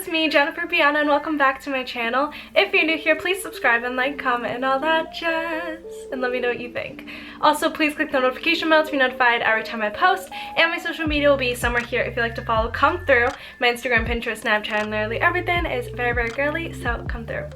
it's me, Jennifer-Biana, and welcome back to my channel. If you're new here, please subscribe and like, comment, and all that jazz, and let me know what you think. Also, please click the notification bell to be notified every time I post, and my social media will be somewhere here if you'd like to follow. Come through. My Instagram, Pinterest, Snapchat, and literally everything is very, very girly, so come through.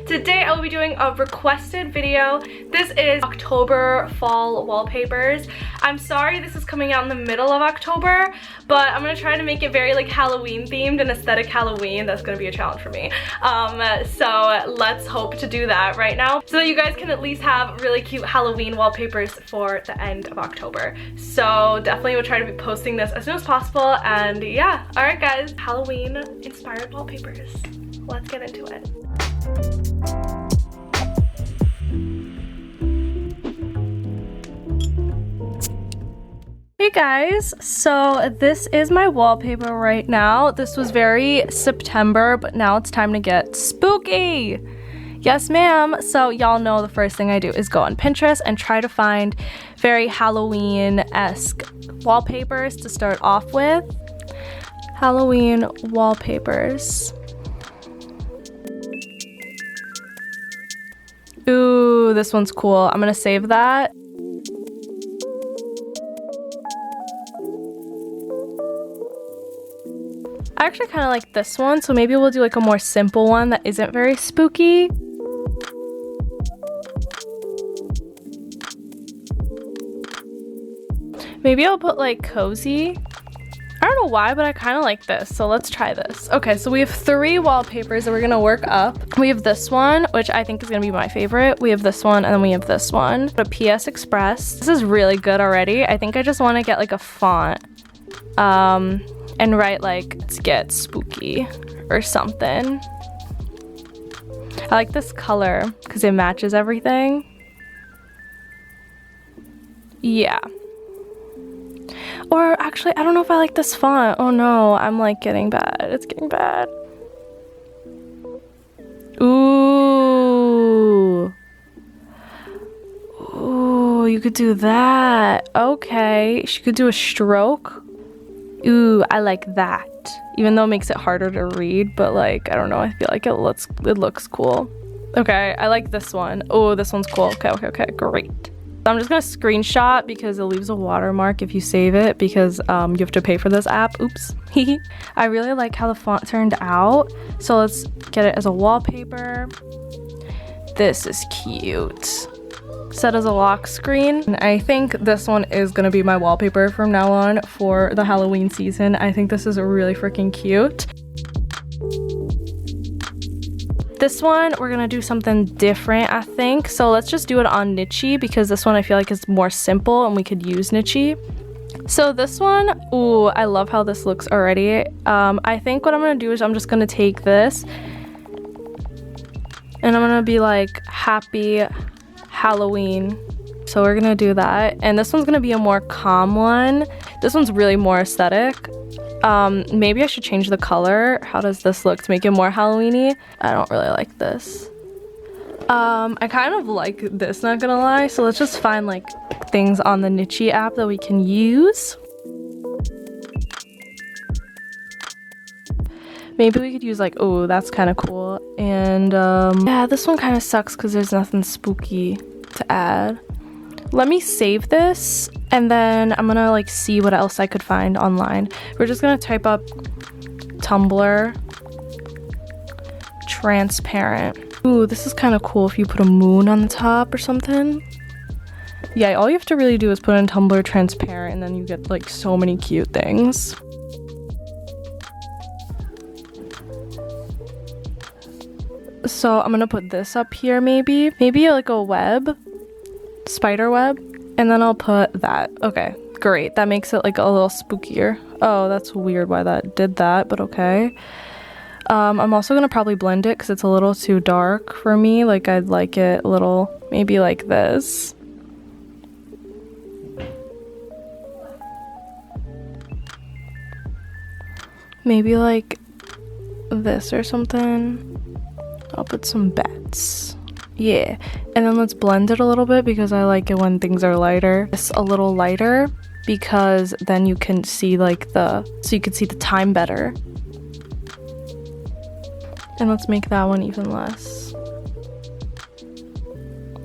Today I will be doing a requested video. This is October fall wallpapers. I'm sorry this is coming out in the middle of October, but I'm gonna try to make it very like Halloween themed and aesthetic Halloween. That's gonna be a challenge for me. So let's hope to do that right now so that you guys can at least have really cute Halloween wallpapers for the end of October. So definitely will try to be posting this as soon as possible, and yeah, alright guys, Halloween inspired wallpapers. Let's get into it. Hey guys, so this is my wallpaper right now. This was very September, but now it's time to get spooky. Yes ma'am. So y'all know the first thing I do is go on Pinterest and try to find very Halloween-esque wallpapers to start off with. Halloween wallpapers. Ooh, this one's cool. I'm gonna save that. I actually kind of like this one, so maybe we'll do like a more simple one that isn't very spooky. Maybe I'll put like cozy. I don't know why, but I kind of like this, so let's try this. Okay, so we have 3 wallpapers that we're gonna work up. We have this one, which I think is gonna be my favorite. We have this one, and then we have this one. A PS Express. This is really good already. I think I just want to get like a font, and write like, let's get spooky or something. I like this color because it matches everything. Yeah. Or actually, I don't know if I like this font. Oh no, I'm like getting bad. It's getting bad. Ooh. Ooh, you could do that. Okay, she could do a stroke. Ooh, I like that. Even though it makes it harder to read, but like, I don't know, I feel like it looks cool. Okay, I like this one. Oh, this one's cool. Okay, great. I'm just gonna screenshot because it leaves a watermark if you save it, because you have to pay for this app. Oops. I really like how the font turned out, so let's get it as a wallpaper. This is cute. Set as a lock screen. And I think this one is gonna be my wallpaper from now on for the Halloween season. I think this is really freaking cute. This one, we're gonna do something different, I think. So let's just do it on Niche, because this one I feel like is more simple and we could use Niche. So this one, ooh, I love how this looks already. I think what I'm gonna do is I'm just gonna take this and I'm gonna be like, happy Halloween. So we're gonna do that. And this one's gonna be a more calm one. This one's really more aesthetic. Maybe I should change the color. How does this look to make it more Halloween-y? I don't really like this. I kind of like this, not gonna lie. So let's just find like things on the Niche app that we can use. Maybe we could use like, oh, that's kind of cool. And yeah, this one kind of sucks because there's nothing spooky to add. Let me save this, and then I'm gonna like see what else I could find online. We're just gonna type up Tumblr transparent. Ooh, this is kind of cool if you put a moon on the top or something. Yeah, all you have to really do is put in Tumblr transparent, and then you get like so many cute things. So I'm gonna put this up here, maybe like a web, spider web, and then I'll put that. Okay, great. That makes it like a little spookier. Oh, that's weird why that did that, but okay. I'm also gonna probably blend it because it's a little too dark for me. Like, I'd like it a little, maybe like this. Maybe like this or something. I'll put some bats. Yeah, and then let's blend it a little bit because I like it when things are lighter. It's a little lighter because then you can see like so you can see the time better. And let's make that one even less.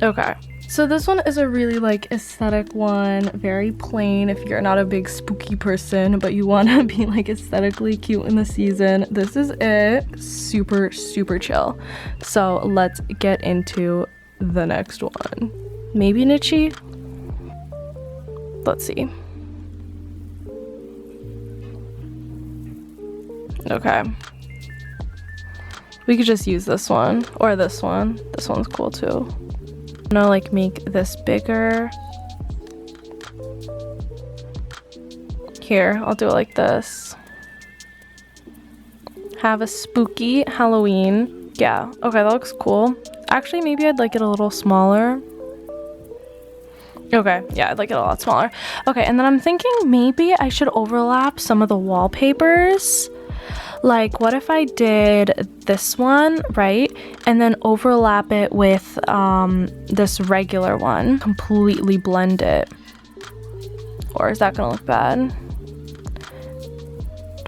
Okay. So this one is a really like aesthetic one, very plain if you're not a big spooky person, but you want to be like aesthetically cute in the season. This is it. Super, super chill. So let's get into the next one. Maybe Nichi? Let's see. Okay. We could just use this one or this one. This one's cool too. I'm gonna like make this bigger. Here, I'll do it like this. Have a spooky Halloween. Yeah, okay, that looks cool. Actually, maybe I'd like it a little smaller. Okay, yeah, I'd like it a lot smaller. Okay, and then I'm thinking maybe I should overlap some of the wallpapers. Like, what if I did this one, right? And then overlap it with this regular one. Completely blend it. Or is that gonna look bad?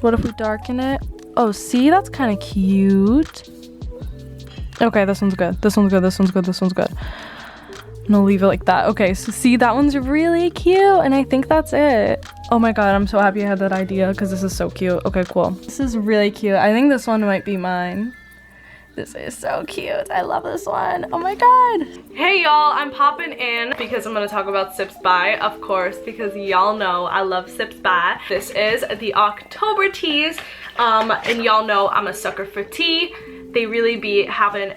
What if we darken it? Oh, see? That's kind of cute. Okay, this one's good. This one's good. This one's good. This one's good. I'm gonna leave it like that. Okay, so see, that one's really cute, and I think that's it. Oh my god, I'm so happy I had that idea because this is so cute. Okay, cool. This is really cute. I think this one might be mine. This is so cute. I love this one. Oh my god. Hey y'all, I'm popping in because I'm gonna talk about Sipsby, of course, because y'all know I love Sipsby. This is the October teas, and y'all know I'm a sucker for tea. They really be having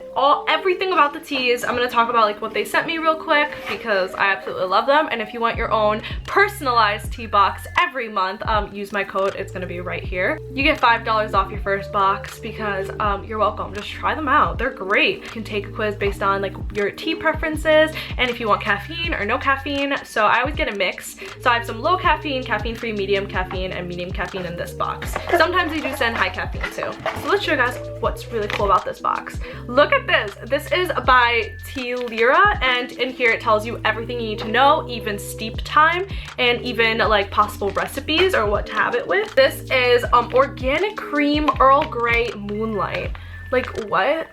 everything about the teas. I'm gonna talk about like what they sent me real quick because I absolutely love them. And if you want your own personalized tea box every month, use my code. It's gonna be right here. You get $5 off your first box because you're welcome. Just try them out. They're great. You can take a quiz based on like your tea preferences and if you want caffeine or no caffeine. So I always get a mix. So I have some low caffeine, caffeine-free, medium caffeine, and medium caffeine in this box. Sometimes they do send high caffeine too. So let's show you guys what's really cool about this box. Look at this. This is by Tea Lira, and in here it tells you everything you need to know, even steep time and even like possible recipes or what to have it with. This is organic cream Earl Grey Moonlight. Like what?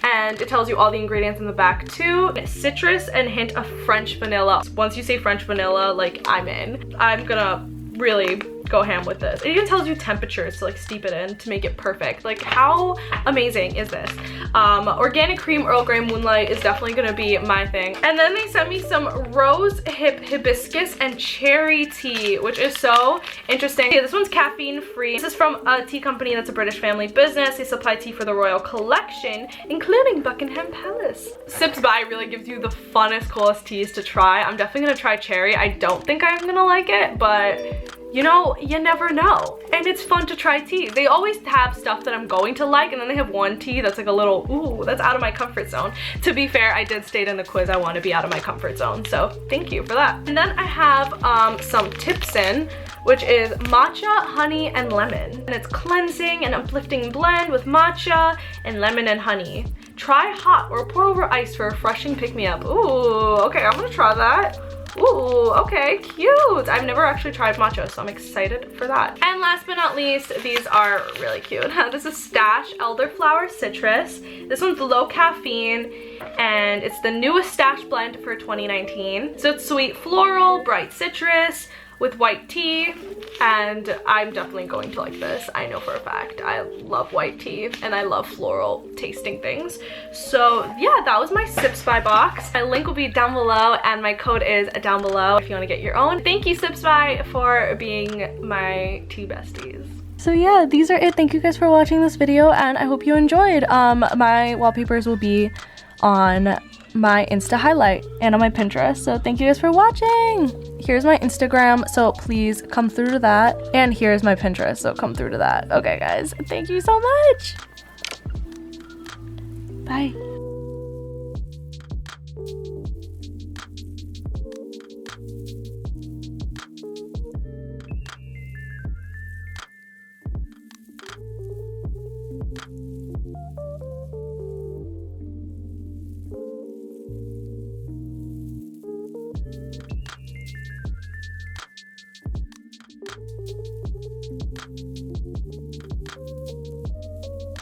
And it tells you all the ingredients in the back too. Citrus and hint of French vanilla. Once you say French vanilla, like I'm in. I'm gonna really go ham with this. It even tells you temperatures to like steep it in to make it perfect. Like how amazing is this? Organic cream Earl Grey Moonlight is definitely gonna be my thing. And then they sent me some rose hibiscus and cherry tea, which is so interesting. Okay, this one's caffeine free. This is from a tea company that's a British family business. They supply tea for the royal collection, including Buckingham Palace. Sipsby really gives you the funnest, coolest teas to try. I'm definitely gonna try cherry. I don't think I'm gonna like it, but you know, you never know. And it's fun to try tea. They always have stuff that I'm going to like, and then they have one tea that's like a little, ooh, that's out of my comfort zone. To be fair, I did state in the quiz I want to be out of my comfort zone, so thank you for that. And then I have some tips in, which is matcha, honey, and lemon. And it's cleansing and uplifting blend with matcha and lemon and honey. Try hot or pour over ice for a refreshing pick-me-up. Ooh, okay, I'm gonna try that. Ooh, okay, cute. I've never actually tried matcha, so I'm excited for that. And last but not least, these are really cute. This is Stash Elderflower Citrus. This one's low caffeine, and it's the newest Stash blend for 2019. So it's sweet floral, bright citrus, with white tea, and I'm definitely going to like this. I know for a fact. I love white tea and I love floral tasting things. So yeah, that was my Sipsby box. My link will be down below and my code is down below if you want to get your own. Thank you, Sipsby, for being my tea besties. So yeah, these are it. Thank you guys for watching this video and I hope you enjoyed. My wallpapers will be on my Insta highlight and on my Pinterest. So thank you guys for watching. Here's my Instagram, so please come through to that. And here's my Pinterest, so come through to that. Okay guys, thank you so much. Bye.